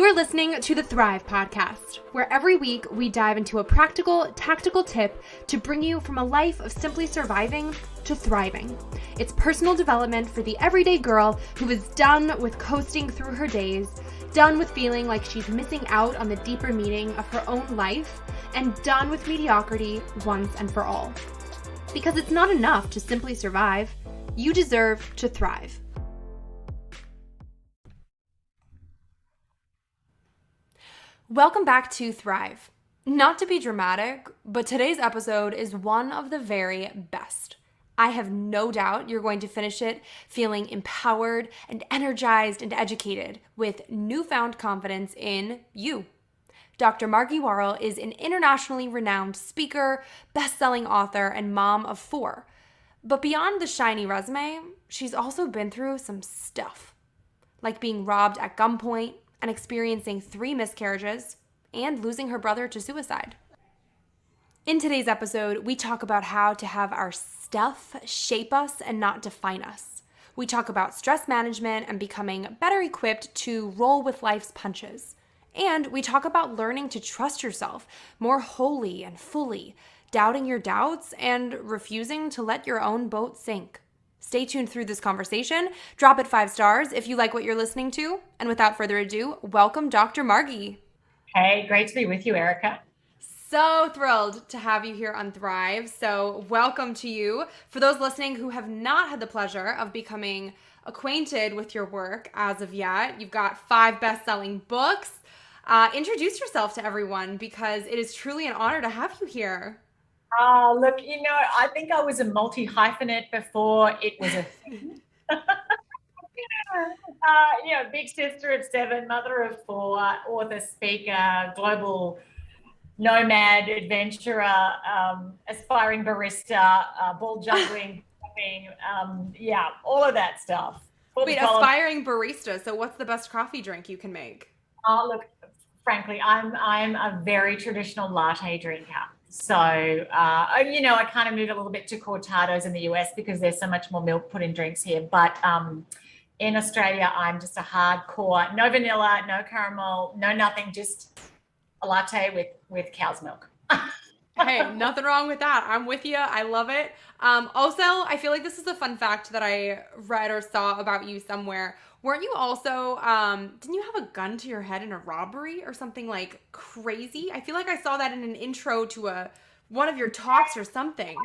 You're listening to the Thrive Podcast, where every week we dive into a practical, tactical tip to bring you from a life of simply surviving to thriving. It's personal development for the everyday girl who is done with coasting through her days, done with feeling like she's missing out on the deeper meaning of her own life, and done with mediocrity once and for all. Because it's not enough to simply survive. You deserve to thrive. Welcome back to Thrive. Not to be dramatic, but today's episode is one of the very best. I have no doubt you're going to finish it feeling empowered and energized and educated with newfound confidence in you. Dr. Margie Warrell is an internationally renowned speaker, best-selling author, and mom of 4. But beyond the shiny resume, she's also been through some stuff, like being robbed at gunpoint and experiencing 3 miscarriages and losing her brother to suicide. In today's episode, we talk about how to have our stuff shape us and not define us. We talk about stress management and becoming better equipped to roll with life's punches. And we talk about learning to trust yourself more wholly and fully, doubting your doubts and refusing to let your own boat sink. Stay tuned through this conversation. Drop it 5 stars if you like what you're listening to. And without further ado, welcome Dr. Margie. Hey, great to be with you, Erica. So thrilled to have you here on Thrive. So welcome to you. For those listening who have not had the pleasure of becoming acquainted with your work as of yet, you've got 5 best-selling books. Introduce yourself to everyone because it is truly an honor to have you here. Look, I think I was a multi-hyphenate before it was a thing. Big sister of 7, mother of 4, author, speaker, global nomad, adventurer, aspiring barista, ball juggling, all of that stuff. Wait, aspiring barista. So what's the best coffee drink you can make? Look, frankly, I'm a very traditional latte drinker. So, I kind of moved a little bit to cortados in the US because there's so much more milk put in drinks here. But in Australia, I'm just a hardcore, no vanilla, no caramel, no nothing, just a latte with cow's milk. Hey, nothing wrong with that. I'm with you. I love it. Also, I feel like this is a fun fact that I read or saw about you somewhere. Weren't you also, didn't you have a gun to your head in a robbery or something like crazy? I feel like I saw that in an intro to one of your talks or something.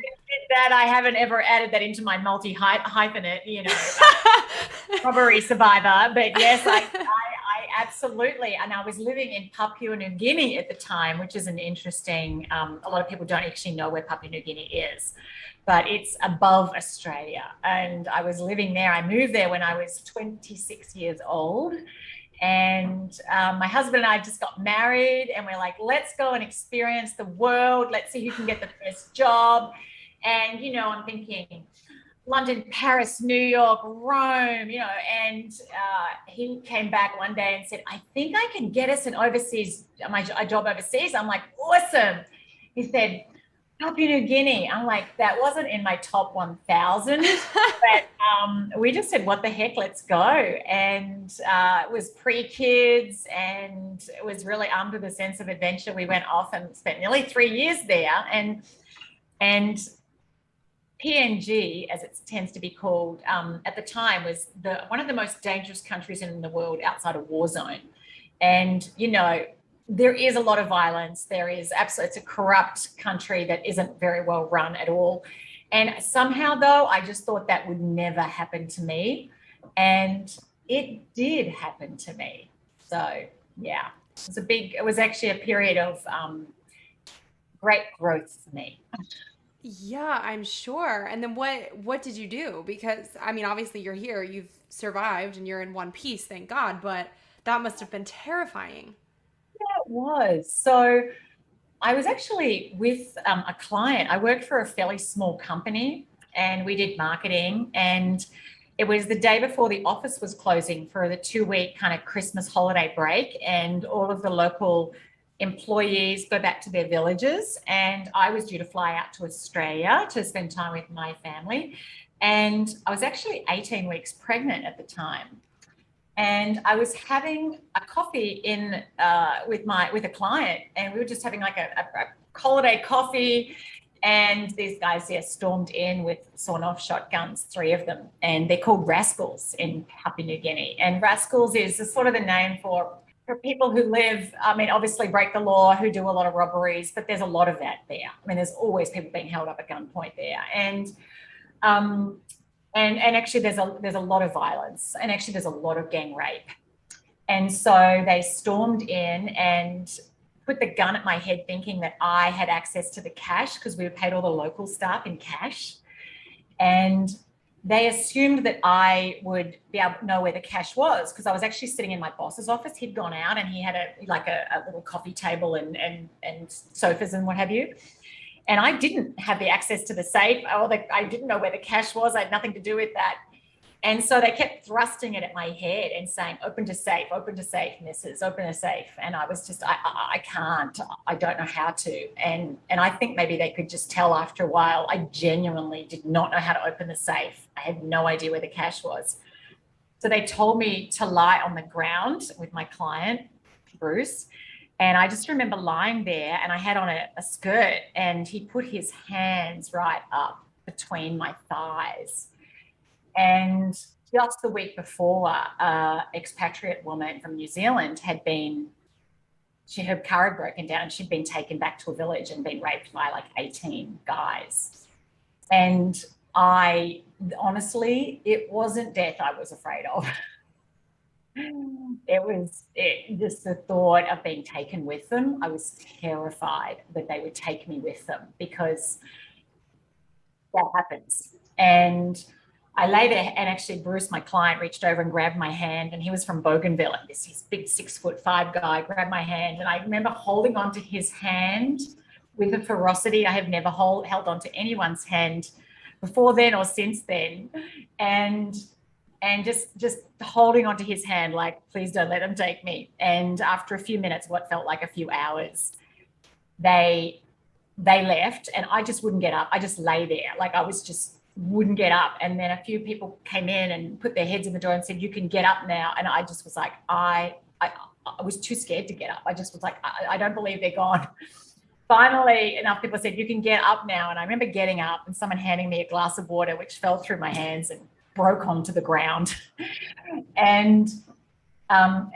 That I haven't ever added that into my multi-hyphenate, robbery survivor. But yes, I absolutely. And I was living in Papua New Guinea at the time, which is an interesting, a lot of people don't actually know where Papua New Guinea is, but it's above Australia. And I was living there. I moved there when I was 26 years old. And my husband and I just got married and we're like, let's go and experience the world. Let's see who can get the first job. And, I'm thinking London, Paris, New York, Rome, and he came back one day and said, I think I can get us a job overseas. I'm like, awesome. He said, Papua New Guinea. I'm like, that wasn't in my top 1,000, but we just said, what the heck, let's go. And it was pre-kids and it was really armed with a sense of adventure. We went off and spent nearly 3 years there. And PNG, as it tends to be called, at the time was one of the most dangerous countries in the world outside a war zone. And, there is a lot of violence. There is it's a corrupt country that isn't very well run at all. And somehow, though, I just thought that would never happen to me. And it did happen to me. So, yeah, it was actually a period of great growth for me. Yeah, I'm sure. And then what did you do? Because, obviously you're here, you've survived and you're in one piece, thank God, but that must have been terrifying. Yeah, it was. So I was actually with a client. I worked for a fairly small company and we did marketing, and it was the day before the office was closing for the 2-week kind of Christmas holiday break, and all of the local employees go back to their villages, and I was due to fly out to Australia to spend time with my family. And I was actually 18 weeks pregnant at the time. And I was having a coffee with a client, and we were just having like a holiday coffee. And these guys, stormed in with sawn-off shotguns, 3 of them, and they're called rascals in Papua New Guinea. And rascals is sort of the name for people who live, I mean, obviously break the law, who do a lot of robberies, but there's a lot of that there. I mean, there's always people being held up at gunpoint there. And actually there's a lot of violence, and actually there's a lot of gang rape. And so they stormed in and put the gun at my head, thinking that I had access to the cash, because we paid all the local staff in cash. And they assumed that I would be able to know where the cash was, because I was actually sitting in my boss's office. He'd gone out and he had a little coffee table and sofas and what have you. And I didn't have the access to the safe, or I didn't know where the cash was. I had nothing to do with that. And so they kept thrusting it at my head and saying, open to safe, missus, open a safe. And I was just, I can't, I don't know how to. And I think maybe they could just tell after a while, I genuinely did not know how to open the safe. I had no idea where the cash was. So they told me to lie on the ground with my client, Bruce. And I just remember lying there, and I had on a skirt, and he put his hands right up between my thighs. And just the week before, expatriate woman from New Zealand her car had broken down, and she'd been taken back to a village and been raped by like 18 guys. And honestly, it wasn't death I was afraid of. It was just the thought of being taken with them. I was terrified that they would take me with them, because that happens. And I lay there, and actually Bruce, my client, reached over and grabbed my hand, and he was from Bougainville, and this big 6'5" guy grabbed my hand, and I remember holding onto his hand with a ferocity I have never held onto anyone's hand before then or since then, and just holding onto his hand like, please don't let them take me. And after a few minutes, what felt like a few hours, they left, and I just wouldn't get up. I just lay there, like I was just wouldn't get up. And then a few people came in and put their heads in the door and said, you can get up now. And I just was like, I was too scared to get up. I just was like, I don't believe they're gone. Finally, enough people said, you can get up now. And I remember getting up and someone handing me a glass of water, which fell through my hands and broke onto the ground. And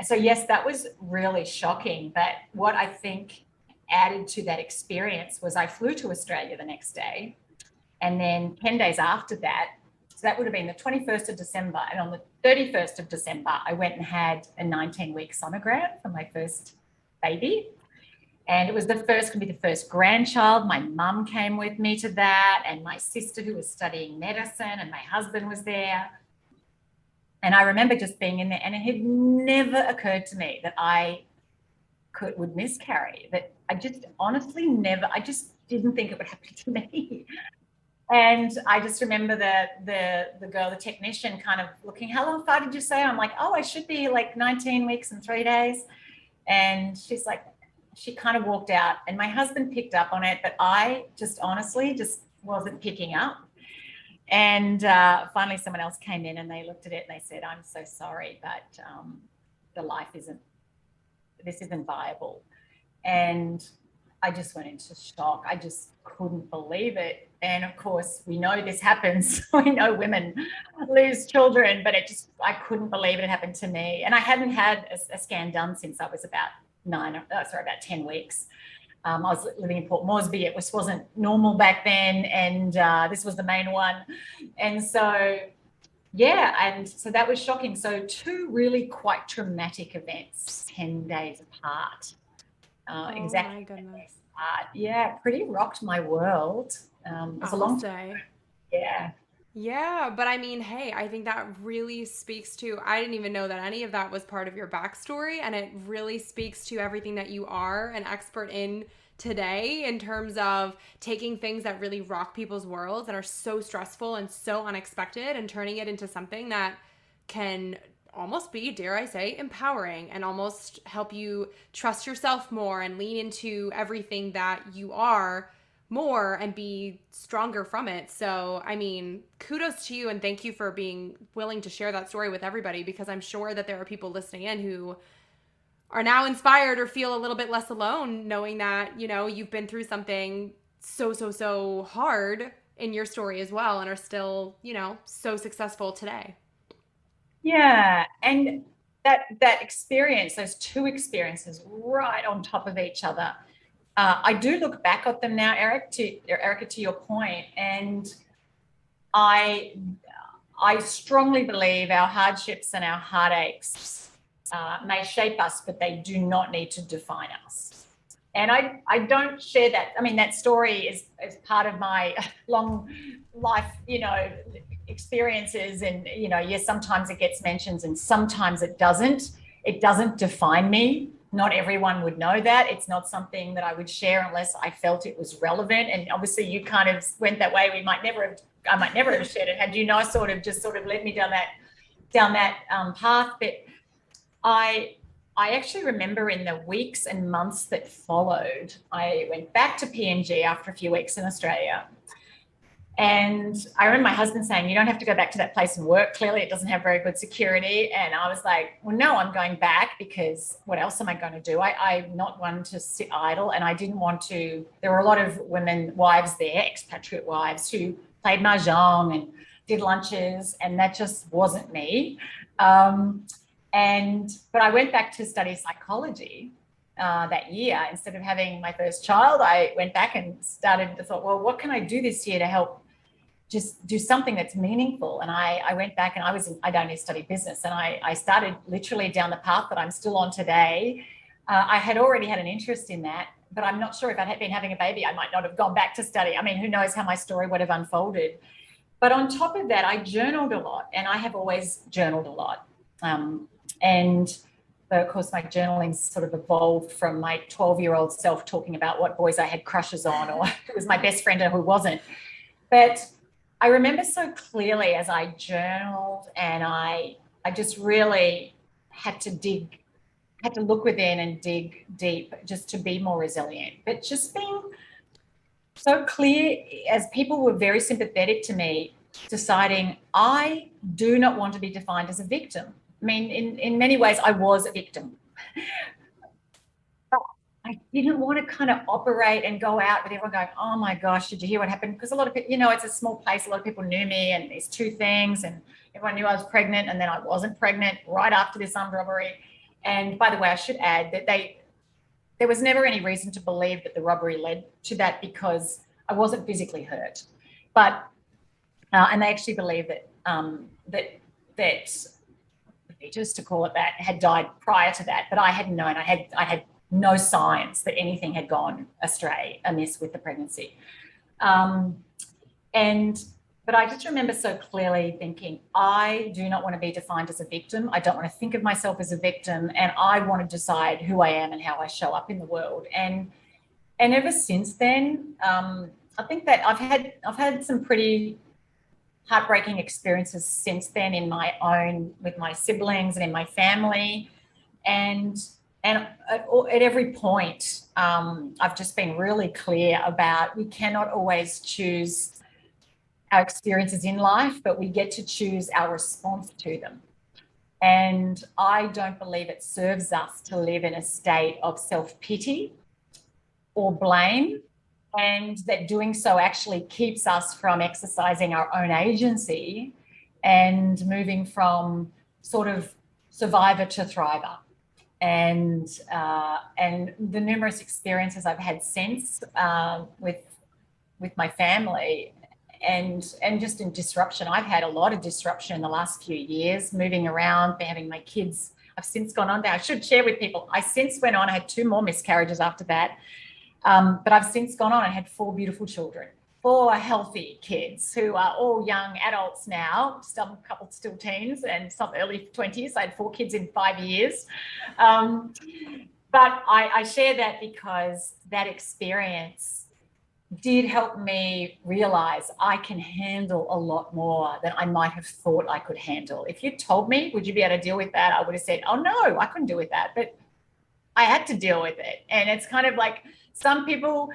so yes, that was really shocking. But what I think added to that experience was I flew to Australia the next day. And then 10 days after that, so that would have been the 21st of December. And on the 31st of December, I went and had a 19-week sonogram for my first baby. And it was going to be the first grandchild. My mum came with me to that, and my sister, who was studying medicine, and my husband was there. And I remember just being in there, and it had never occurred to me that I would miscarry. That I just honestly I just didn't think it would happen to me. And I just remember the girl, the technician, kind of looking, how long far did you say? I'm like, I should be like 19 weeks and 3 days. And she's like, she kind of walked out, and my husband picked up on it, but I just honestly just wasn't picking up. And finally someone else came in, and they looked at it and they said, I'm so sorry, but this isn't viable. And I just went into shock. I just couldn't believe it. And of course, we know this happens. We know women lose children, but I couldn't believe it happened to me. And I hadn't had a scan done since I was about 10 weeks. I was living in Port Moresby. It wasn't normal back then. And this was the main one. And so, yeah, and so that was shocking. So 2 really quite traumatic events, 10 days apart. Exactly. My goodness. Yeah, pretty rocked my world. It's a long day. Yeah. Yeah, but I mean, hey, I think that really speaks to, I didn't even know that any of that was part of your backstory, and it really speaks to everything that you are an expert in today in terms of taking things that really rock people's worlds and are so stressful and so unexpected and turning it into something that can almost be, dare I say, empowering, and almost help you trust yourself more and lean into everything that you are more and be stronger from it. So, I mean, kudos to you and thank you for being willing to share that story with everybody, because I'm sure that there are people listening in who are now inspired or feel a little bit less alone knowing that, you know, you've been through something so hard in your story as well and are still, you know, so successful today. Yeah. And that experience, those two experiences right on top of each other, I do look back at them now, Erica, to your point, and I strongly believe our hardships and our heartaches may shape us, but they do not need to define us. And I don't share that. I mean, that story is part of my long life, you know, experiences. And, you know, yes, sometimes it gets mentioned and sometimes it doesn't. It doesn't define me. Not everyone would know that. It's not something that I would share unless I felt it was relevant. And obviously you kind of went that way. I might never have shared it had you not sort of led me down that path. But I actually remember in the weeks and months that followed, I went back to PNG after a few weeks in Australia. And I remember my husband saying, you don't have to go back to that place and work. Clearly, it doesn't have very good security. And I was like, well, no, I'm going back because what else am I going to do? I'm not one to sit idle. And I didn't want to. There were a lot of women, wives there, expatriate wives, who played mahjong and did lunches. And that just wasn't me. But I went back to study psychology that year. Instead of having my first child, I went back and thought, well, what can I do this year to help just do something that's meaningful? And I went back and I'd only studied business, and I started literally down the path that I'm still on today. I had already had an interest in that, but I'm not sure if I had been having a baby, I might not have gone back to study. I mean, who knows how my story would have unfolded. But on top of that, I journaled a lot, and I have always journaled a lot. But of course, my journaling sort of evolved from my 12-year-old self talking about what boys I had crushes on, or who was my best friend and who wasn't. But I remember so clearly as I journaled, and I just really had to look within and dig deep just to be more resilient. But just being so clear, as people were very sympathetic to me, deciding I do not want to be defined as a victim. I mean, in many ways, I was a victim. But I didn't want to kind of operate and go out with everyone going, oh my gosh, did you hear what happened? Because a lot of people, you know, it's a small place. A lot of people knew me, and these two things, and everyone knew I was pregnant, and then I wasn't pregnant right after this armed robbery. And by the way, I should add that there was never any reason to believe that the robbery led to that, because I wasn't physically hurt. But and they actually believe that just to call it that, had died prior to that. But I hadn't known. I had no signs that anything had gone amiss with the pregnancy. But I just remember so clearly thinking, I do not want to be defined as a victim. I don't want to think of myself as a victim, and I want to decide who I am and how I show up in the world. And ever since then, I think that I've had some pretty heartbreaking experiences since then with my siblings and in my family. And at every point, I've just been really clear about we cannot always choose our experiences in life, but we get to choose our response to them. And I don't believe it serves us to live in a state of self-pity or blame, and that doing so actually keeps us from exercising our own agency and moving from sort of survivor to thriver. And the numerous experiences I've had since with my family and just in disruption. I've had a lot of disruption in the last few years, moving around, having my kids. I've since gone on there. I should share with people. I since went on. I had 2 more miscarriages after that. But I've since gone on and had 4 beautiful children, 4 healthy kids who are all young adults now, some couple still teens and some early 20s. I had 4 kids in 5 years. But I share that because that experience did help me realize I can handle a lot more than I might have thought I could handle. If you told me, would you be able to deal with that? I would have said, oh no, I couldn't deal with that. But I had to deal with it. And it's kind of like some people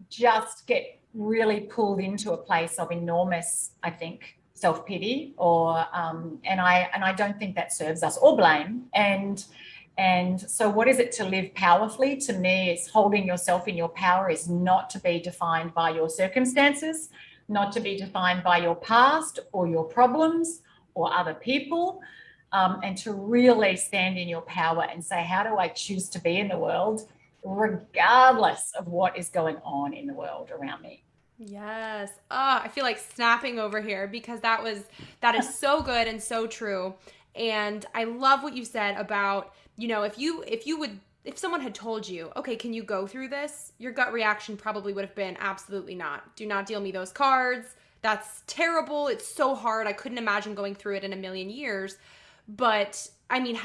just get really pulled into a place of enormous, I think, self-pity, or and I don't think that serves us, or blame. And so what is it to live powerfully? To me, is holding yourself in your power is not to be defined by your circumstances, not to be defined by your past or your problems or other people, and to really stand in your power and say, how do I choose to be in the world, regardless of what is going on in the world around me? Yes. Oh, I feel like snapping over here because that is so good and so true. And I love what you said about, if someone had told you, okay, can you go through this? Your gut reaction probably would have been absolutely not. Do not deal me those cards. That's terrible. It's so hard. I couldn't imagine going through it in a million years. But I mean,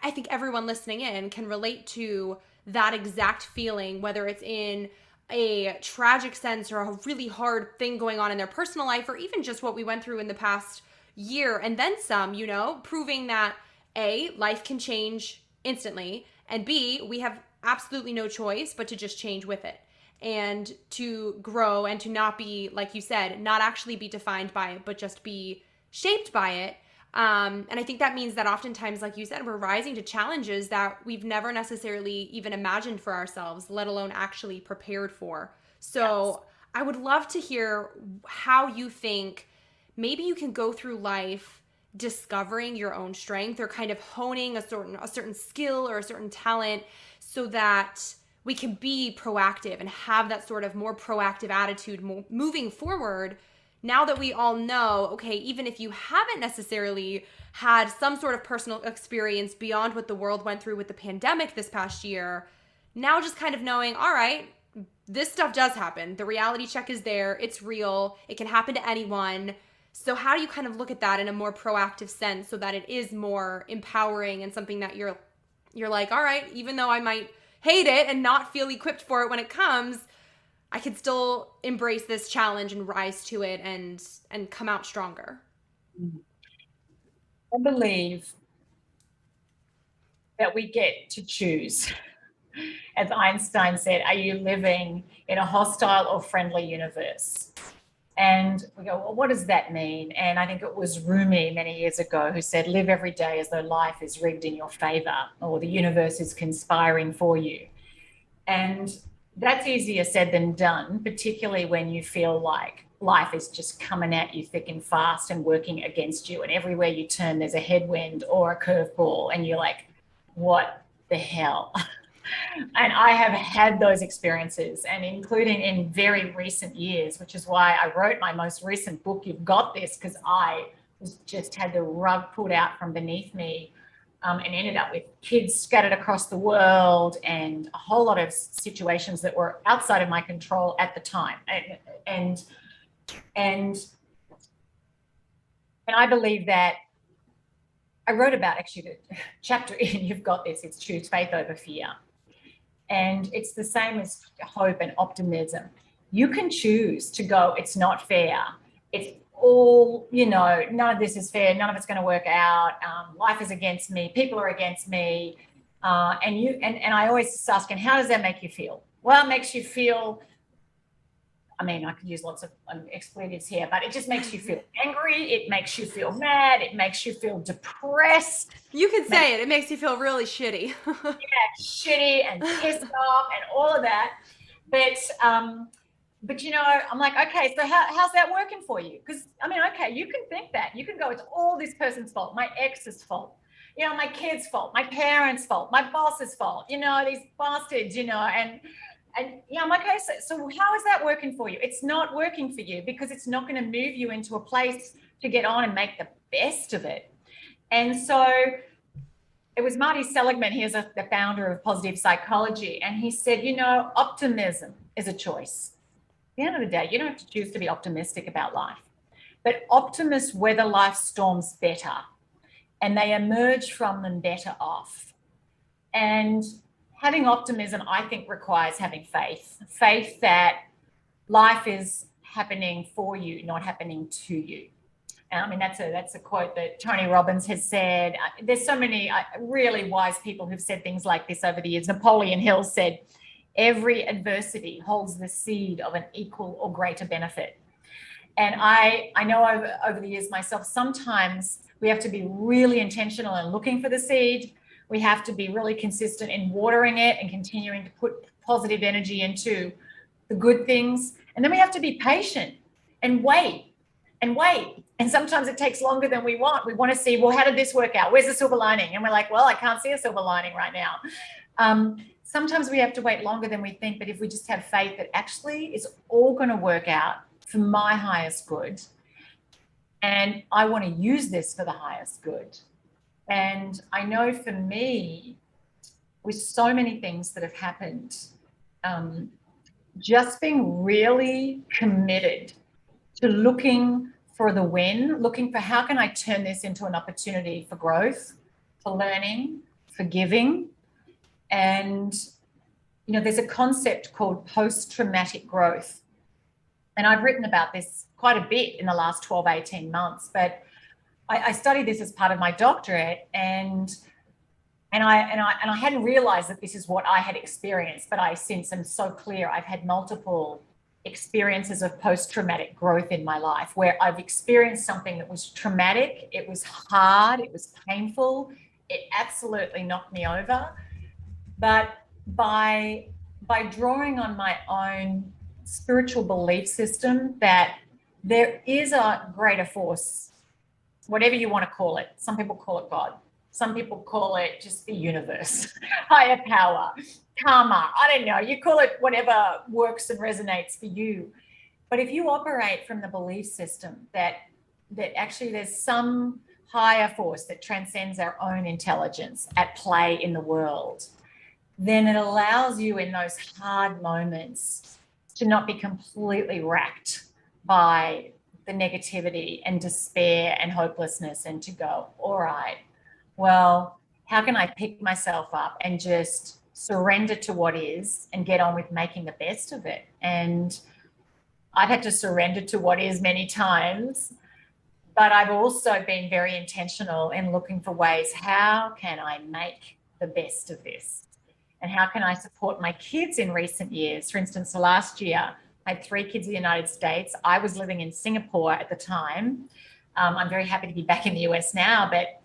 I think everyone listening in can relate to that exact feeling, whether it's in a tragic sense or a really hard thing going on in their personal life, or even just what we went through in the past year and then some, proving that A, life can change instantly, and B, we have absolutely no choice but to just change with it and to grow and to not be, like you said, not actually be defined by it, but just be shaped by it. And I think that means that oftentimes, like you said, we're rising to challenges that we've never necessarily even imagined for ourselves, let alone actually prepared for. So yes. I would love to hear how you think maybe you can go through life discovering your own strength, or kind of honing a certain skill or a certain talent, so that we can be proactive and have that sort of more proactive attitude moving forward. Now that we all know, okay, even if you haven't necessarily had some sort of personal experience beyond what the world went through with the pandemic this past year, now just kind of knowing, all right, this stuff does happen. The reality check is there. It's real. It can happen to anyone. So how do you kind of look at that in a more proactive sense so that it is more empowering and something that you're like, all right, even though I might hate it and not feel equipped for it when it comes, I could still embrace this challenge and rise to it and come out stronger. I believe that we get to choose. As Einstein said, are you living in a hostile or friendly universe? And we go, well, what does that mean? And I think it was Rumi many years ago who said, live every day as though life is rigged in your favor, or the universe is conspiring for you. And that's easier said than done, particularly when you feel like life is just coming at you thick and fast and working against you. And everywhere you turn, there's a headwind or a curveball. And you're like, what the hell? And I have had those experiences, and including in very recent years, which is why I wrote my most recent book, You've Got This, because I just had the rug pulled out from beneath me. And ended up with kids scattered across the world and a whole lot of situations that were outside of my control at the time. And I believe that I wrote about, actually, the chapter in You've Got This, it's choose faith over fear. And it's the same as hope and optimism. You can choose to go, it's not fair. It's all, none of this is fair. None of it's going to work out. Life is against me. People are against me. And I always ask, and how does that make you feel? Well, it makes you feel, I mean, I could use lots of expletives here, but it just makes you feel angry. It makes you feel mad. It makes you feel depressed. You can say it. It makes you feel really shitty. Yeah, shitty and pissed off and all of that. But I'm like, okay, so how's that working for you? Because, I mean, okay, you can think that. You can go, it's all this person's fault, my ex's fault, my kid's fault, my parents' fault, my boss's fault, these bastards, and I'm like, okay, so how is that working for you? It's not working for you, because it's not going to move you into a place to get on and make the best of it. And so it was Marty Seligman, he is the founder of positive psychology, and he said, optimism is a choice. At the end of the day, you don't have to choose to be optimistic about life, but optimists weather life's storms better, and they emerge from them better off. And having optimism, I think, requires having faith that life is happening for you, not happening to you. And I mean, that's a quote that Tony Robbins has said. There's so many really wise people who've said things like this over the years. Napoleon Hill said, every adversity holds the seed of an equal or greater benefit. And I know over the years myself, sometimes we have to be really intentional in looking for the seed. We have to be really consistent in watering it and continuing to put positive energy into the good things. And then we have to be patient and wait and wait. And sometimes it takes longer than we want. We want to see, well, how did this work out? Where's the silver lining? And we're like, well, I can't see a silver lining right now. Sometimes we have to wait longer than we think, but if we just have faith that actually it's all going to work out for my highest good, and I want to use this for the highest good. And I know for me, with so many things that have happened, just being really committed to looking for the win, looking for how can I turn this into an opportunity for growth, for learning, for giving. And, you know, there's a concept called post-traumatic growth. And I've written about this quite a bit in the last 12, 18 months, but I studied this as part of my doctorate, and I hadn't realized that this is what I had experienced, but I since am so clear I've had multiple experiences of post-traumatic growth in my life where I've experienced something that was traumatic, it was hard, it was painful, it absolutely knocked me over. But by drawing on my own spiritual belief system that there is a greater force, whatever you want to call it. Some people call it God. Some people call it just the universe, higher power, karma. I don't know. You call it whatever works and resonates for you. But if you operate from the belief system that actually there's some higher force that transcends our own intelligence at play in the world, then it allows you in those hard moments to not be completely racked by the negativity and despair and hopelessness, and to go, all right, well, how can I pick myself up and just surrender to what is and get on with making the best of it? And I've had to surrender to what is many times, but I've also been very intentional in looking for ways, how can I make the best of this? And how can I support my kids in recent years? For instance, last year, I had 3 kids in the United States. I was living in Singapore at the time. I'm very happy to be back in the US now, but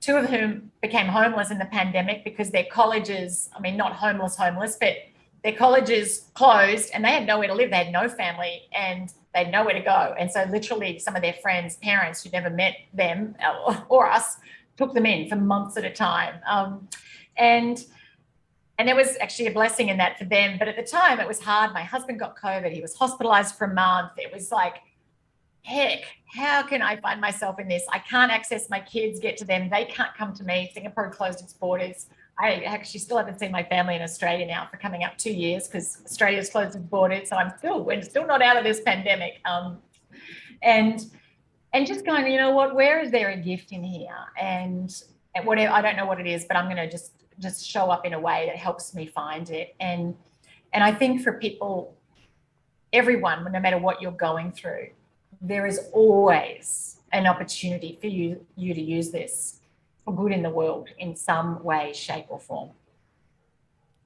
2 of whom became homeless in the pandemic because their colleges, I mean, not homeless, but their colleges closed and they had nowhere to live. They had no family and they had nowhere to go. And so literally some of their friends' parents who'd never met them or us took them in for months at a time. And there was actually a blessing in that for them. But at the time, it was hard. My husband got COVID. He was hospitalized for a month. It was like, heck, how can I find myself in this? I can't access my kids, get to them. They can't come to me. Singapore closed its borders. I actually still haven't seen my family in Australia now for coming up 2 years because Australia's closed its borders. So we're still not out of this pandemic. And just going, you know what, where is there a gift in here? And whatever, I don't know what it is, but I'm going to just show up in a way that helps me find it. And I think for people, everyone, no matter what you're going through, there is always an opportunity for you to use this for good in the world in some way, shape, or form.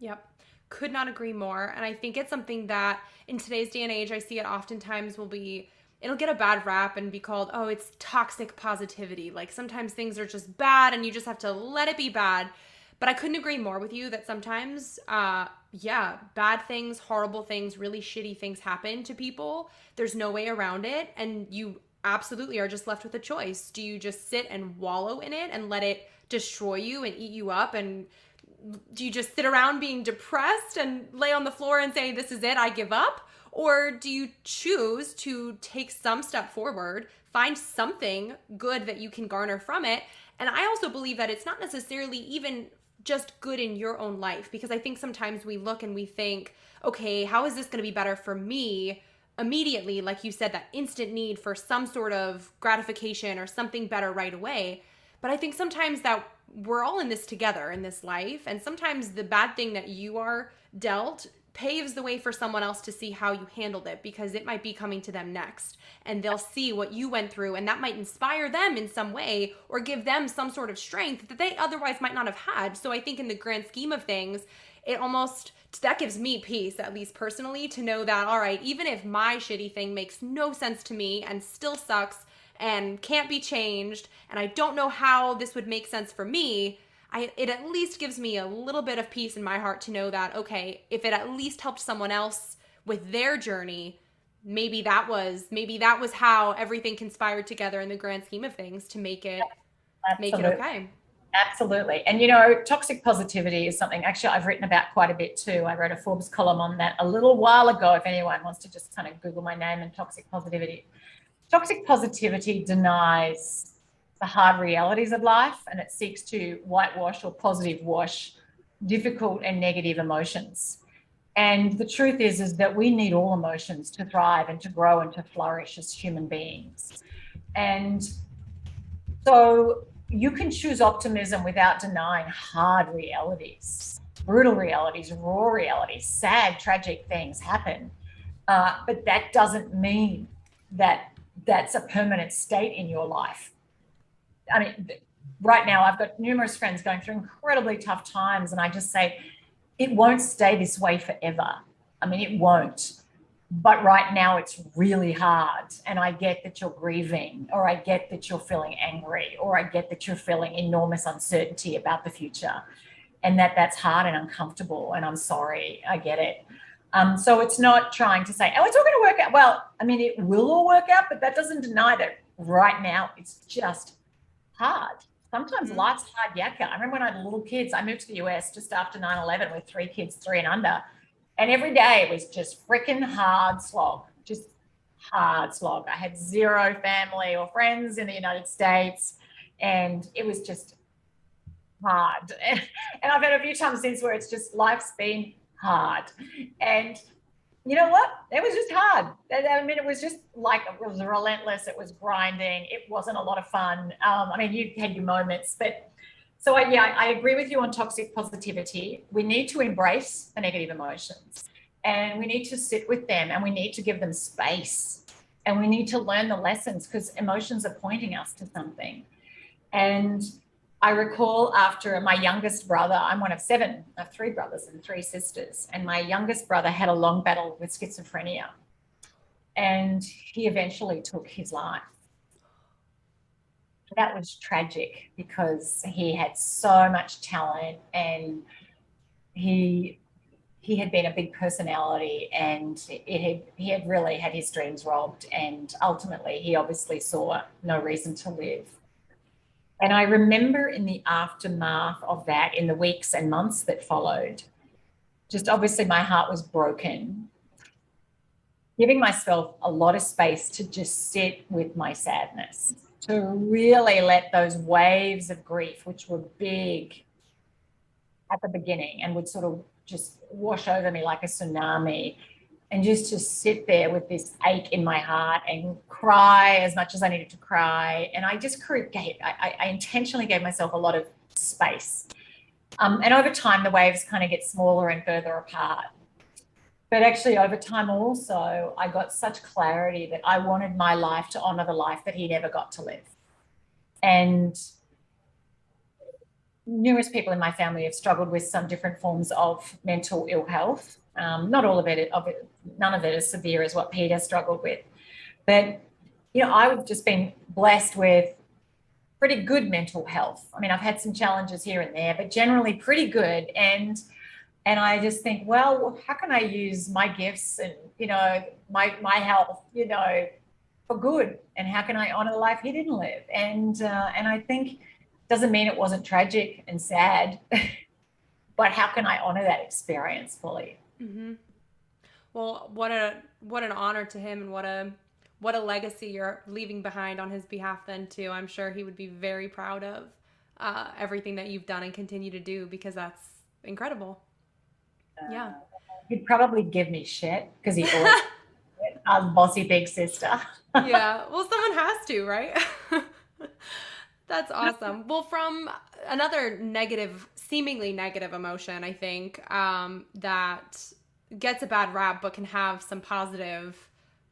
Yep. Could not agree more. And I think it's something that in today's day and age, I see it oftentimes it'll get a bad rap and be called, oh, it's toxic positivity. Like sometimes things are just bad and you just have to let it be bad. But I couldn't agree more with you that sometimes, bad things, horrible things, really shitty things happen to people. There's no way around it. And you absolutely are just left with a choice. Do you just sit and wallow in it and let it destroy you and eat you up? And do you just sit around being depressed and lay on the floor and say, this is it, I give up? Or do you choose to take some step forward, find something good that you can garner from it? And I also believe that it's not necessarily even just good in your own life, because I think sometimes we look and we think, okay, how is this going to be better for me immediately? Like you said, that instant need for some sort of gratification or something better right away. But I think sometimes that we're all in this together in this life. And sometimes the bad thing that you are dealt paves the way for someone else to see how you handled it, because it might be coming to them next and they'll see what you went through, and that might inspire them in some way or give them some sort of strength that they otherwise might not have had. So I think in the grand scheme of things, it almost that gives me peace, at least personally, to know that, all right, even if my shitty thing makes no sense to me and still sucks and can't be changed, and I don't know how this would make sense for me, it at least gives me a little bit of peace in my heart to know that, okay, if it at least helped someone else with their journey, maybe that was how everything conspired together in the grand scheme of things to make it Absolutely. okay. Absolutely. And, you know, toxic positivity is something actually I've written about quite a bit too. I wrote a Forbes column on that a little while ago, if anyone wants to just kind of Google my name and toxic positivity. Toxic positivity denies the hard realities of life, and it seeks to whitewash or positive wash difficult and negative emotions. And the truth is that we need all emotions to thrive and to grow and to flourish as human beings. And so you can choose optimism without denying hard realities, brutal realities, raw realities, sad, tragic things happen. But that doesn't mean that that's a permanent state in your life. I mean, right now I've got numerous friends going through incredibly tough times, and I just say, it won't stay this way forever. I mean, it won't. But right now it's really hard. And I get that you're grieving, or I get that you're feeling angry, or I get that you're feeling enormous uncertainty about the future, and that's hard and uncomfortable. And I'm sorry, I get it. So it's not trying to say, oh, it's all going to work out. Well, I mean, it will all work out, but that doesn't deny that right now it's just hard. Sometimes life's hard yakka. I remember when I had little kids, I moved to the US just after 9/11 with 3 kids, 3 and under. And every day it was just freaking hard slog, just hard slog. I had zero family or friends in the United States, and it was just hard. And I've had a few times since where it's just life's been hard. And you know what? It was just hard. I mean, it was just like, it was relentless. It was grinding. It wasn't a lot of fun. I mean, you had your moments, but so I agree with you on toxic positivity. We need to embrace the negative emotions, and we need to sit with them, and we need to give them space, and we need to learn the lessons, because emotions are pointing us to something. And I recall after my youngest brother, I'm one of 7, I have 3 brothers and 3 sisters, and my youngest brother had a long battle with schizophrenia, and he eventually took his life. That was tragic, because he had so much talent, and he had been a big personality, and he had really had his dreams robbed, and ultimately he obviously saw no reason to live. And I remember in the aftermath of that, in the weeks and months that followed, just obviously my heart was broken, giving myself a lot of space to just sit with my sadness, to really let those waves of grief, which were big at the beginning and would sort of just wash over me like a tsunami, and just to sit there with this ache in my heart and cry as much as I needed to cry. And I just I intentionally gave myself a lot of space. And over time, the waves kind of get smaller and further apart. But actually, over time also, I got such clarity that I wanted my life to honor the life that he never got to live. And numerous people in my family have struggled with some different forms of mental ill health. Not all of it, none of it as severe as what Peter struggled with. But, you know, I've just been blessed with pretty good mental health. I mean, I've had some challenges here and there, but generally pretty good. And I just think, well, how can I use my gifts and, you know, my health, you know, for good? And how can I honor the life he didn't live? And I think doesn't mean it wasn't tragic and sad, but how can I honor that experience fully? Mm-hmm. Well, what an honor to him, and what a legacy you're leaving behind on his behalf then too. I'm sure he would be very proud of everything that you've done and continue to do, because that's incredible. Yeah. He'd probably give me shit because he always I'm bossy big sister. Yeah. Well, someone has to, right? That's awesome. Well, from another seemingly negative emotion, I think, that gets a bad rap but can have some positive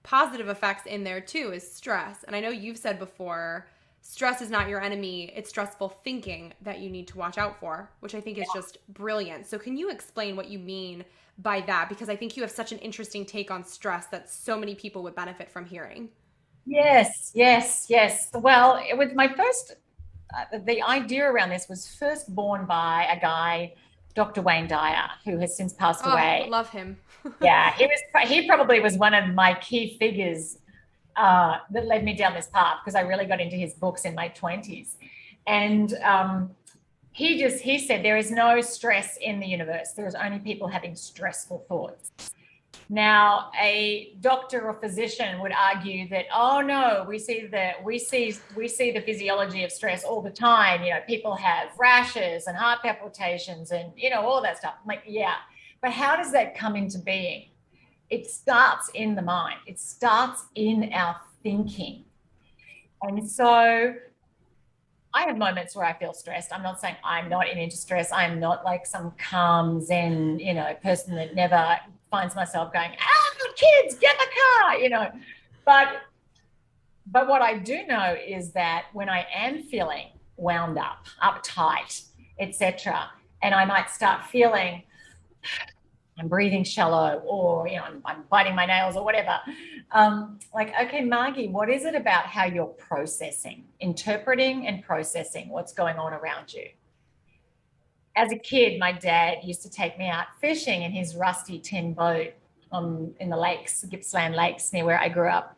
effects in there too, is stress. And I know you've said before, stress is not your enemy. It's stressful thinking that you need to watch out for, which I think is just brilliant. So can you explain what you mean by that, because I think you have such an interesting take on stress that so many people would benefit from hearing. Yes, yes, yes. Well, it was my first, the idea around this was first born by a guy, Dr. Wayne Dyer, who has since passed Oh, away. love him. Yeah, he probably was one of my key figures that led me down this path, because I really got into his books in my 20s. And he said there is no stress in the universe. There is only people having stressful thoughts. Now, a doctor or physician would argue that, oh no, we see the physiology of stress all the time. You know, people have rashes and heart palpitations and, you know, all that stuff. I'm like, yeah, but how does that come into being? It starts in the mind. It starts in our thinking. And so I have moments where I feel stressed. I'm not saying I'm not into stress. I'm not like some calm Zen, you know, person that never finds myself going, kids, get the car, you know. But what I do know is that when I am feeling wound up, uptight, etc., and I might start feeling I'm breathing shallow, or, you know, I'm biting my nails or whatever. Like, okay, Margie, what is it about how you're processing, interpreting and processing what's going on around you? As a kid, my dad used to take me out fishing in his rusty tin boat in the lakes, Gippsland Lakes, near where I grew up.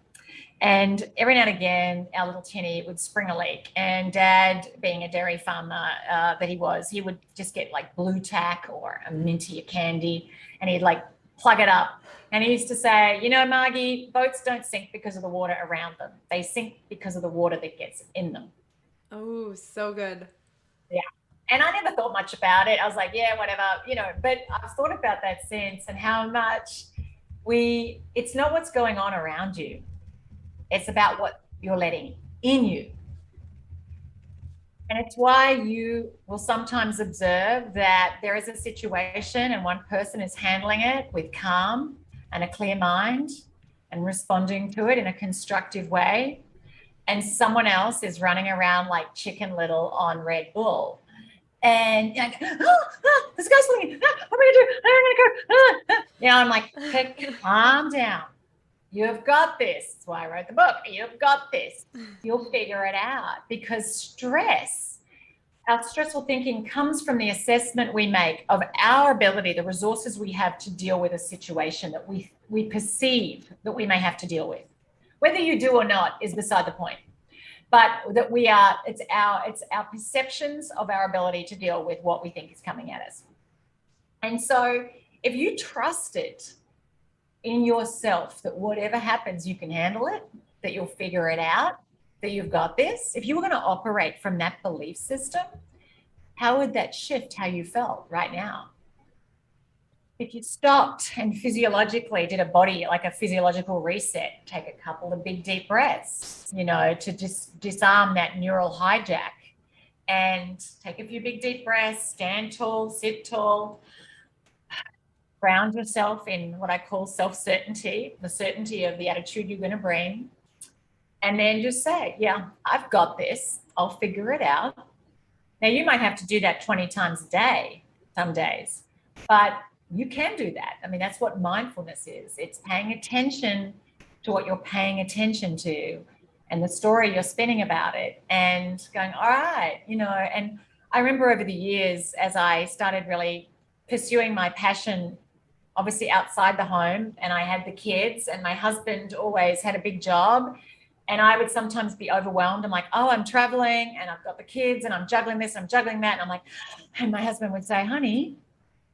And every now and again, our little tinny would spring a leak. And Dad, being a dairy farmer that he was, he would just get like blue tack or a minty candy, and he'd like plug it up. And he used to say, you know, Margie, boats don't sink because of the water around them. They sink because of the water that gets in them. Oh, so good. Yeah. And I never thought much about it. I was like, yeah, whatever, you know, but I've thought about that since, and how much it's not what's going on around you. It's about what you're letting in you. And it's why you will sometimes observe that there is a situation and one person is handling it with calm and a clear mind and responding to it in a constructive way. And someone else is running around like Chicken Little on Red Bull. And you're like, this guy's looking, what am I going to do? I'm going to go. Yeah, I'm like, calm down. You've got this. That's why I wrote the book. You've got this. You'll figure it out, because our stressful thinking comes from the assessment we make of our ability, the resources we have to deal with a situation that we perceive that we may have to deal with. Whether you do or not is beside the point. But that it's our perceptions of our ability to deal with what we think is coming at us. And so if you trust it in yourself that whatever happens, you can handle it, that you'll figure it out, that you've got this. If you were going to operate from that belief system, how would that shift how you felt right now? If you stopped and physiologically did a physiological reset, take a couple of big deep breaths, you know, to just disarm that neural hijack, and take a few big deep breaths, stand tall, sit tall, ground yourself in what I call self-certainty, the certainty of the attitude you're going to bring. And then just say, yeah, I've got this. I'll figure it out. Now, you might have to do that 20 times a day, some days, but you can do that. I mean, that's what mindfulness is. It's paying attention to what you're paying attention to and the story you're spinning about it, and going, all right, you know. And I remember over the years, as I started really pursuing my passion, obviously outside the home, and I had the kids, and my husband always had a big job, and I would sometimes be overwhelmed. I'm like, oh, I'm traveling and I've got the kids and I'm juggling this, I'm juggling that. And I'm like, and my husband would say, honey,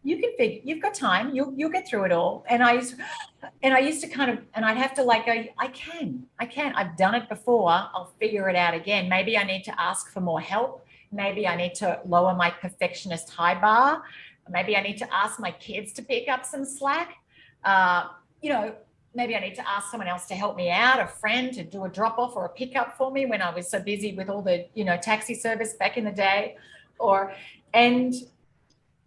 you can figure, you've got time, you'll get through it all. And I used to kind of, and I'd have to like go, I can, I've done it before, I'll figure it out again. Maybe I need to ask for more help. Maybe I need to lower my perfectionist high bar. Maybe I need to ask my kids to pick up some slack. You know, maybe I need to ask someone else to help me out, a friend to do a drop off or a pickup for me when I was so busy with all the, you know, taxi service back in the day.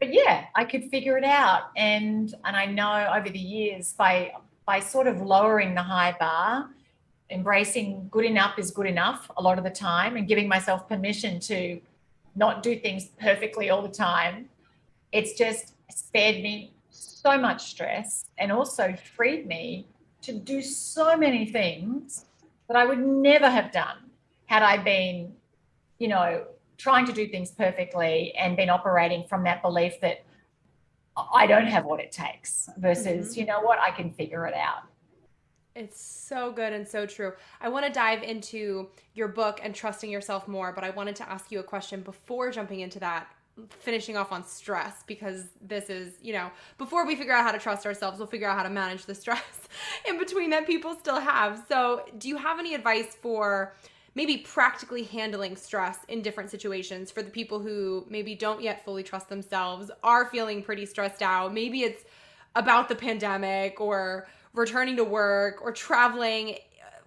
But yeah, I could figure it out. And I know over the years, by sort of lowering the high bar, embracing good enough is good enough a lot of the time, and giving myself permission to not do things perfectly all the time, it's just spared me so much stress and also freed me to do so many things that I would never have done had I been, trying to do things perfectly and been operating from that belief that I don't have what it takes versus, you know what, I can figure it out. It's so good and so true. I want to dive into your book and trusting yourself more, but I wanted to ask you a question before jumping into that, finishing off on stress, because this is, before we figure out how to trust ourselves, we'll figure out how to manage the stress in between that people still have. So, do you have any advice for maybe practically handling stress in different situations for the people who maybe don't yet fully trust themselves, are feeling pretty stressed out? Maybe it's about the pandemic or returning to work or traveling,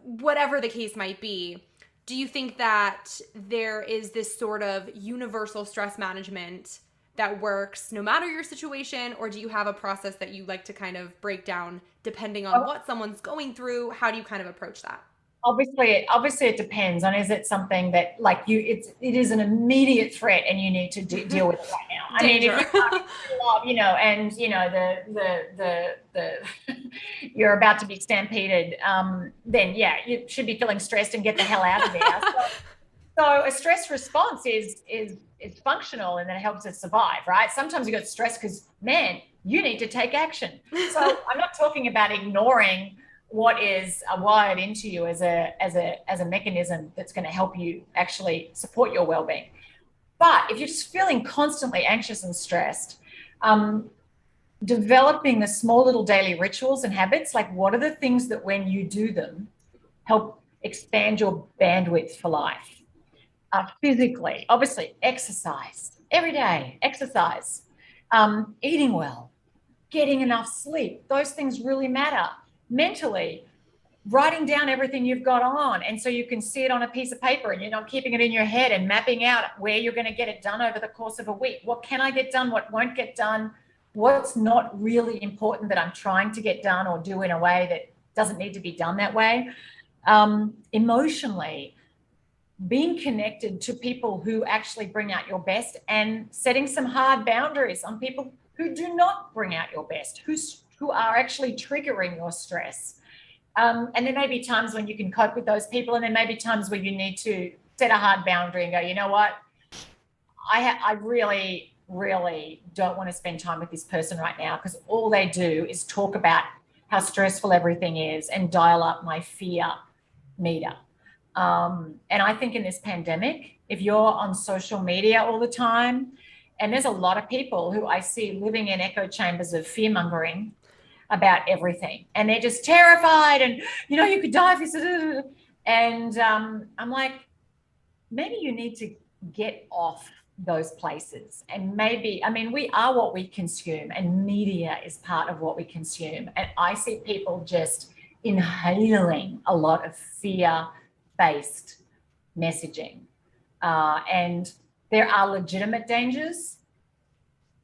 whatever the case might be. Do you think that there is this sort of universal stress management that works no matter your situation, or do you have a process that you like to kind of break down depending on what someone's going through? How do you kind of approach that? Obviously it depends on, is it something that like it is an immediate threat and you need to deal with it right now. I mean, if you love, and the you're about to be stampeded, then yeah, you should be feeling stressed and get the hell out of there. So a stress response is functional, and then it helps us survive, right? Sometimes you got stressed because, man, you need to take action. So I'm not talking about ignoring what is wired into you as a mechanism that's going to help you actually support your well-being. But if you're just feeling constantly anxious and stressed, developing the small little daily rituals and habits, like what are the things that when you do them help expand your bandwidth for life? Physically, obviously, exercise every day, eating well, getting enough sleep. Those things really matter. Mentally, writing down everything you've got on, and so you can see it on a piece of paper and you're not keeping it in your head, and mapping out where you're going to get it done over the course of a week. What can I get done? What won't get done? What's not really important that I'm trying to get done or do in a way that doesn't need to be done that way? Emotionally, being connected to people who actually bring out your best, and setting some hard boundaries on people who do not bring out your best, who are actually triggering your stress. And there may be times when you can cope with those people, and there may be times where you need to set a hard boundary and go, you know what, I really, really don't want to spend time with this person right now, because all they do is talk about how stressful everything is and dial up my fear meter. And I think in this pandemic, if you're on social media all the time, and there's a lot of people who I see living in echo chambers of fear mongering about everything, and they're just terrified, and you could die if this, and I'm like, maybe you need to get off those places. And maybe, I mean, we are what we consume, and media is part of what we consume, and I see people just inhaling a lot of fear-based messaging, and there are legitimate dangers,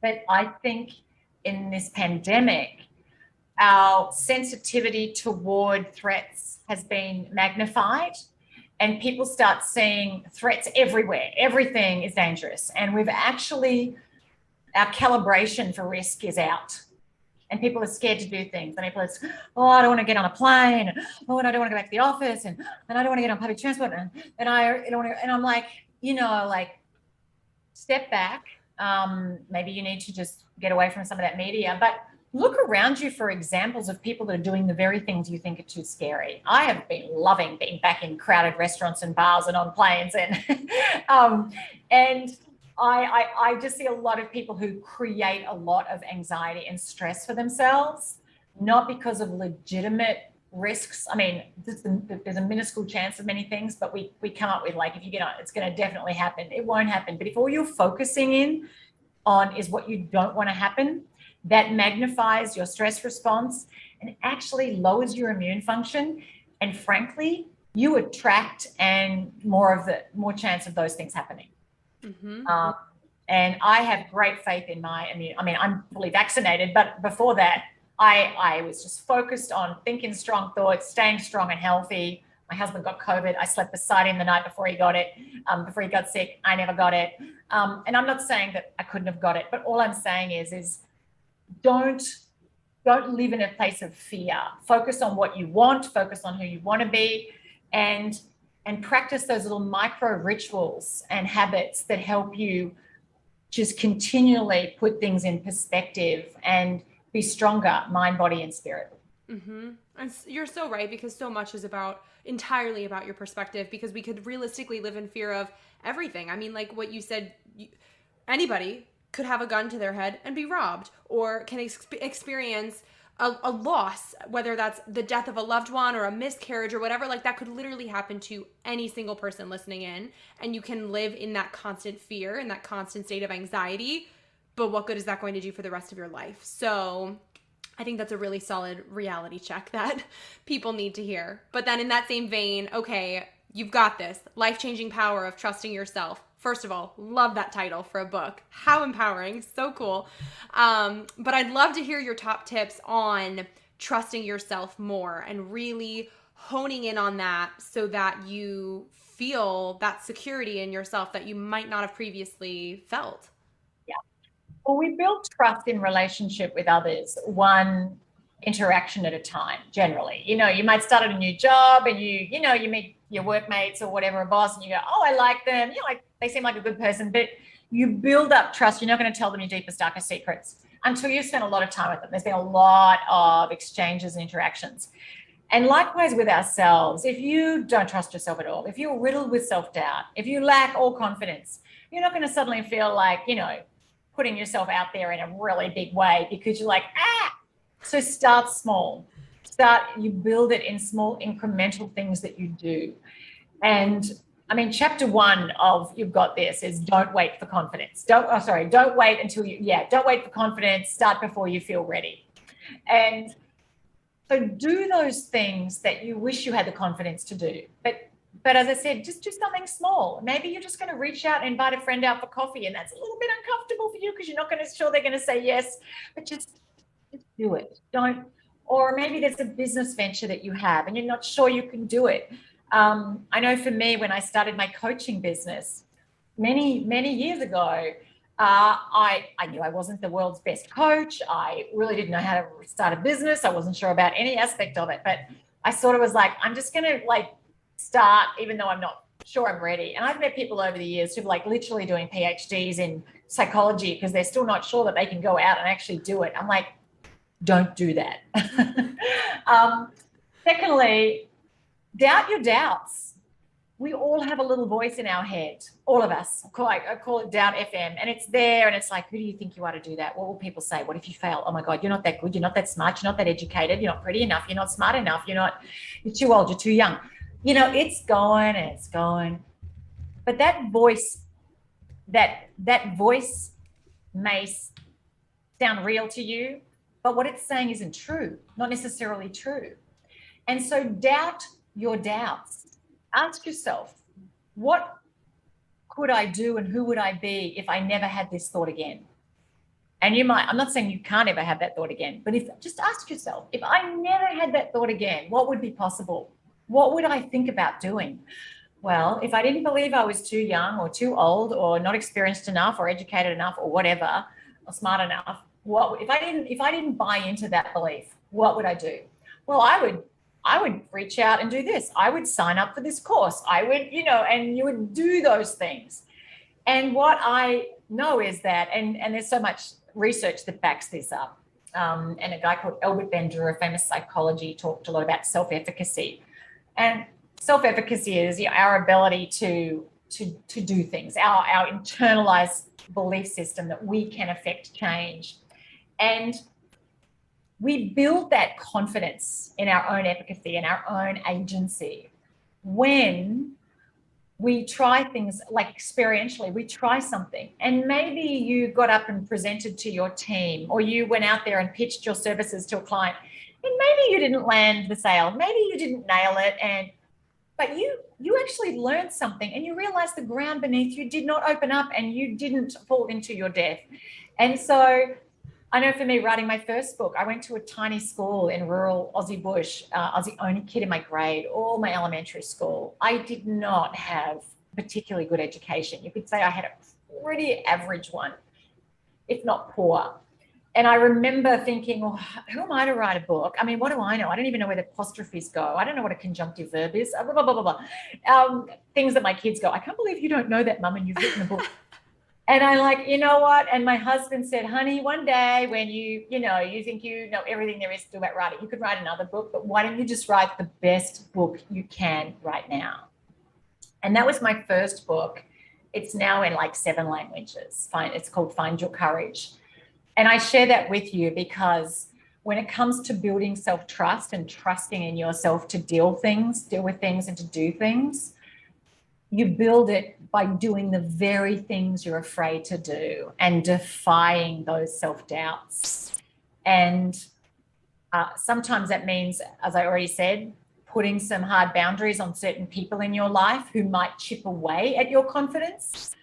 but I think in this pandemic, our sensitivity toward threats has been magnified, and people start seeing threats everywhere. Everything is dangerous. And our calibration for risk is out, and people are scared to do things. And people are, I don't want to get on a plane. And I don't want to go back to the office. And I don't want to get on public transport. And I'm like, step back. Maybe you need to just get away from some of that media, but look around you for examples of people that are doing the very things you think are too scary. I have been loving being back in crowded restaurants and bars and on planes, and I just see a lot of people who create a lot of anxiety and stress for themselves, not because of legitimate risks. I mean, there's a minuscule chance of many things, but we come up with, like, if you get on, it's going to definitely happen. It won't happen. But if all you're focusing in on is what you don't want to happen, that magnifies your stress response and actually lowers your immune function. And frankly, you attract and more chance of those things happening. Mm-hmm. And I have great faith in my immune. I mean, I'm fully vaccinated, but before that, I was just focused on thinking strong thoughts, staying strong and healthy. My husband got COVID. I slept beside him the night before he got it. Before he got sick, I never got it. And I'm not saying that I couldn't have got it, but all I'm saying is don't live in a place of fear. Focus on what you want, focus on who you want to be, and practice those little micro rituals and habits that help you just continually put things in perspective and be stronger, mind, body, and spirit. Mm-hmm. And you're so right, because so much is entirely about your perspective, because we could realistically live in fear of everything. I mean, like what you said, anybody could have a gun to their head and be robbed, or can experience a loss, whether that's the death of a loved one or a miscarriage or whatever. Like that could literally happen to any single person listening in, and you can live in that constant fear and that constant state of anxiety. But what good is that going to do for the rest of your life? So I think that's a really solid reality check that people need to hear. But then in that same vein, okay, you've got this life-changing power of trusting yourself. First of all, love that title for a book. How empowering. So cool. But I'd love to hear your top tips on trusting yourself more and really honing in on that so that you feel that security in yourself that you might not have previously felt. Yeah. Well, we build trust in relationship with others, one interaction at a time, generally. You know, you might start at a new job and you meet your workmates or whatever, a boss, and you go, oh, I like them. You know, like they seem like a good person, but you build up trust. You're not going to tell them your deepest, darkest secrets until you spend a lot of time with them. There's been a lot of exchanges and interactions. And likewise with ourselves, if you don't trust yourself at all, if you're riddled with self-doubt, if you lack all confidence, you're not going to suddenly feel like, you know, putting yourself out there in a really big way because you're like, ah. So start small. You build it in small incremental things that you do. And I mean, chapter 1 of You've Got This is don't wait for confidence. Don't wait for confidence. Start before you feel ready. And so do those things that you wish you had the confidence to do. But as I said, just do something small. Maybe you're just going to reach out and invite a friend out for coffee, and that's a little bit uncomfortable for you because you're not sure they're going to say yes, but just do it. Or maybe there's a business venture that you have and you're not sure you can do it. I know for me, when I started my coaching business many, many years ago, I knew I wasn't the world's best coach. I really didn't know how to start a business. I wasn't sure about any aspect of it, but I sort of was like, I'm just going to start, even though I'm not sure I'm ready. And I've met people over the years who are literally doing PhDs in psychology because they're still not sure that they can go out and actually do it. I'm like, don't do that. Secondly, doubt your doubts. We all have a little voice in our head, all of us. I call it Doubt FM, and it's there, and it's like, who do you think you are to do that? What will people say? What if you fail? Oh my God, you're not that good. You're not that smart. You're not that educated. You're not pretty enough. You're not smart enough. You're too old. You're too young. You know, it's going and it's going. But that voice may sound real to you, but what it's saying isn't true, not necessarily true. And so doubt your doubts. Ask yourself, what could I do and who would I be if I never had this thought again? And I'm not saying you can't ever have that thought again, but just ask yourself, if I never had that thought again, what would be possible? What would I think about doing? Well, if I didn't believe I was too young or too old or not experienced enough or educated enough or whatever, or smart enough, if I didn't buy into that belief, what would I do? Well, I would reach out and do this. I would sign up for this course. I would, and you would do those things. And what I know is that, and there's so much research that backs this up. And a guy called Albert Bandura, a famous psychology, talked a lot about self-efficacy. And self-efficacy is our ability to do things, our internalized belief system that we can affect change. And we build that confidence in our own efficacy and our own agency when we try things experientially. We try something, and maybe you got up and presented to your team, or you went out there and pitched your services to a client, and maybe you didn't land the sale, maybe you didn't nail it, but you actually learned something, and you realized the ground beneath you did not open up and you didn't fall into your death. And so I know for me, writing my first book, I went to a tiny school in rural Aussie bush. I was the only kid in my grade, all my elementary school. I did not have particularly good education. You could say I had a pretty average one, if not poor. And I remember thinking, well, who am I to write a book? I mean, what do I know? I don't even know where the apostrophes go. I don't know what a conjunctive verb is. Blah, blah, blah, blah, blah. Things that my kids go, I can't believe you don't know that, Mum, and you've written a book. And I'm like, you know what? And my husband said, honey, one day when you think you know everything there is to do about writing, you could write another book, but why don't you just write the best book you can right now? And that was my first book. It's now in like 7 languages. It's called Find Your Courage. And I share that with you because when it comes to building self-trust and trusting in yourself to deal with things and to do things, you build it by doing the very things you're afraid to do and defying those self-doubts. And sometimes that means, as I already said, putting some hard boundaries on certain people in your life who might chip away at your confidence.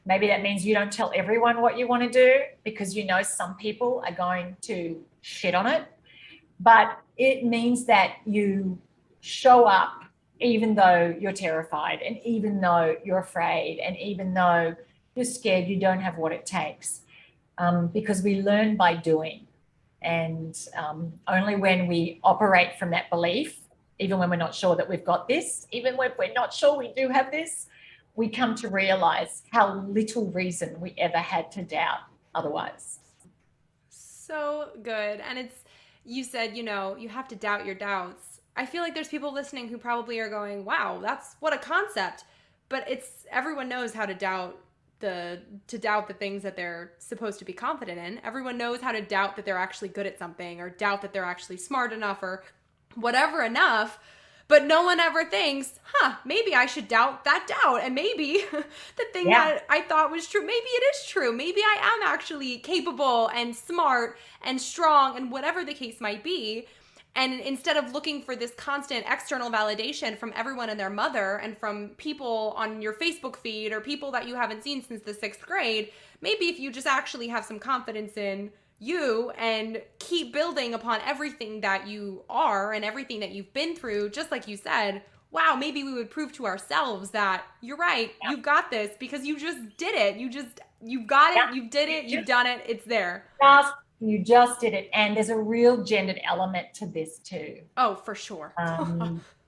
Maybe that means you don't tell everyone what you want to do because you know some people are going to shit on it. But it means that you show up even though you're terrified and even though you're afraid and even though you're scared you don't have what it takes. Because we learn by doing. And only when we operate from that belief, even when we're not sure that we've got this, even when we're not sure we do have this, we come to realize how little reason we ever had to doubt otherwise. So good. And you said, you have to doubt your doubts. I feel like there's people listening who probably are going, wow, that's what a concept. But everyone knows how to doubt the things that they're supposed to be confident in. Everyone knows how to doubt that they're actually good at something or doubt that they're actually smart enough or whatever enough. But no one ever thinks, maybe I should doubt that doubt. And maybe the thing that I thought was true, maybe it is true. Maybe I am actually capable and smart and strong and whatever the case might be. And instead of looking for this constant external validation from everyone and their mother and from people on your Facebook feed or people that you haven't seen since the 6th grade, maybe if you just actually have some confidence in you and keep building upon everything that you are and everything that you've been through, just like you said, wow, maybe we would prove to ourselves that you're right, you've got this because you just did it. You've got it, you did it, you've done it, it's there. You just did it. And there's a real gendered element to this too. Oh, for sure.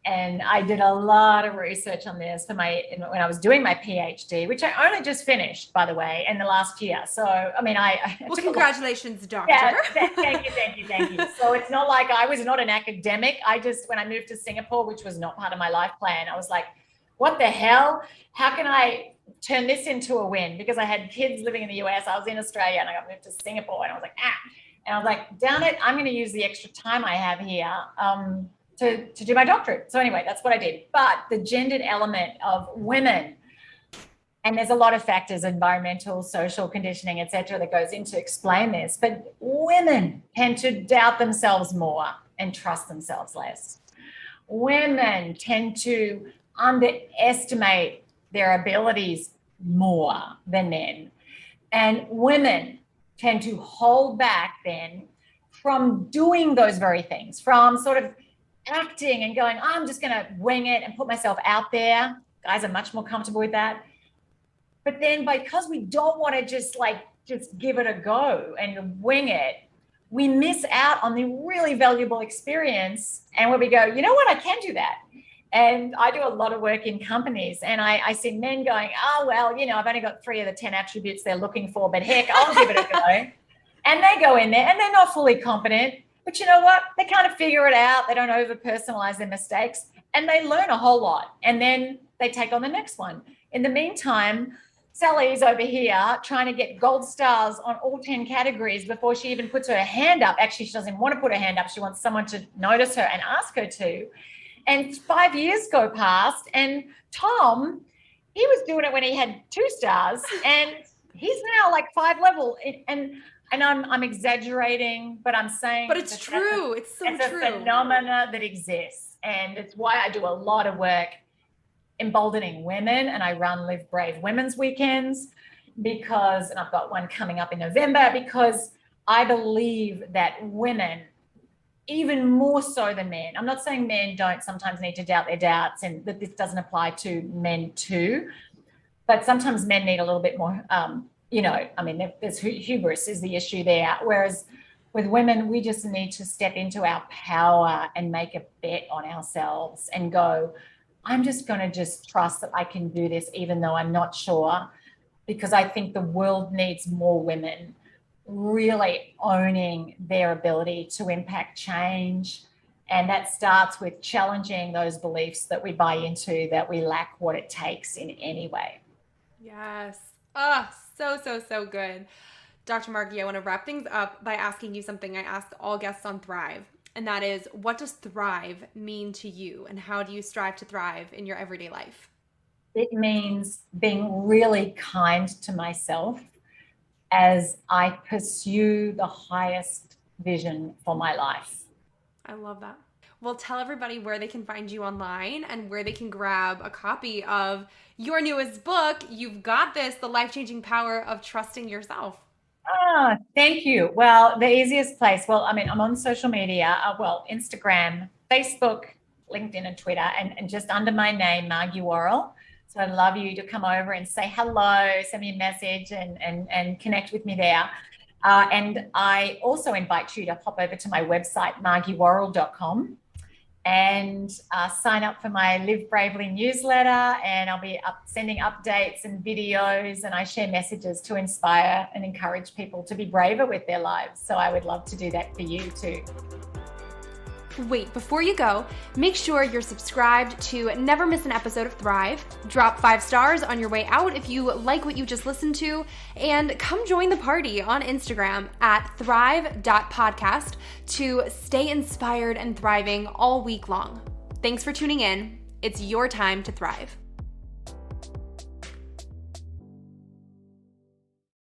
And I did a lot of research on this when I was doing my PhD, which I only just finished, by the way, in the last year. So, I mean, well, congratulations, doctor. Yeah, thank you. So it's not like I was not an academic. When I moved to Singapore, which was not part of my life plan, I was like, what the hell? How can I turn this into a win? Because I had kids living in the US. I was in Australia and I got moved to Singapore and I was like, And I was like, damn it, I'm going to use the extra time I have here to do my doctorate. So anyway, that's what I did. But the gendered element of women, and there's a lot of factors, environmental, social conditioning, etc., that goes into explain this, but women tend to doubt themselves more and trust themselves less. Women tend to underestimate their abilities more than men. And women tend to hold back then from doing those very things, from sort of acting and going, I'm just going to wing it and put myself out there. Guys are much more comfortable with that. But then because we don't want to just give it a go and wing it, we miss out on the really valuable experience. And where we go, you know what, I can do that. And I do a lot of work in companies and I see men going, well, I've only got 3 of the 10 attributes they're looking for, but heck, I'll give it a go. And they go in there and they're not fully competent, but you know what? They kind of figure it out. They don't over personalize their mistakes and they learn a whole lot. And then they take on the next one. In the meantime, Sally's over here trying to get gold stars on all 10 categories before she even puts her hand up. Actually, she doesn't want to put her hand up. She wants someone to notice her and ask her to. And 5 years go past and Tom, he was doing it when he had 2 stars and he's now like 5 level. And I'm exaggerating, but I'm saying. But it's true. It's so true. It's a phenomena that exists. And it's why I do a lot of work emboldening women, and I run Live Brave Women's Weekends and I've got one coming up in November, because I believe that women, even more so than men, I'm not saying men don't sometimes need to doubt their doubts and that this doesn't apply to men too, but sometimes men need a little bit more I mean, there's hubris is the issue there. Whereas with women, we just need to step into our power and make a bet on ourselves and go, I'm just going to just trust that I can do this, even though I'm not sure, because I think the world needs more women really owning their ability to impact change. And that starts with challenging those beliefs that we buy into, that we lack what it takes in any way. Yes. Oh, so, so, so good. Dr. Margie, I want to wrap things up by asking you something I ask all guests on Thrive. And that is, what does thrive mean to you? And how do you strive to thrive in your everyday life? It means being really kind to myself as I pursue the highest vision for my life. I love that. Well, tell everybody where they can find you online and where they can grab a copy of your newest book, You've Got This, The Life-Changing Power of Trusting Yourself. Thank you. Well, the easiest place, I mean, I'm on social media, Instagram, Facebook, LinkedIn, and Twitter, and just under my name, Margie Warrell. So I'd love you to come over and say hello, send me a message, and connect with me there. And I also invite you to pop over to my website, margiewarrell.com, and sign up for my Live Bravely newsletter, and I'll be sending updates and videos, and I share messages to inspire and encourage people to be braver with their lives. So I would love to do that for you too. Wait, before you go, make sure you're subscribed to never miss an episode of Thrive. Drop 5 stars on your way out if you like what you just listened to, and come join the party on Instagram at thrive.podcast to stay inspired and thriving all week long. Thanks for tuning in. It's your time to thrive.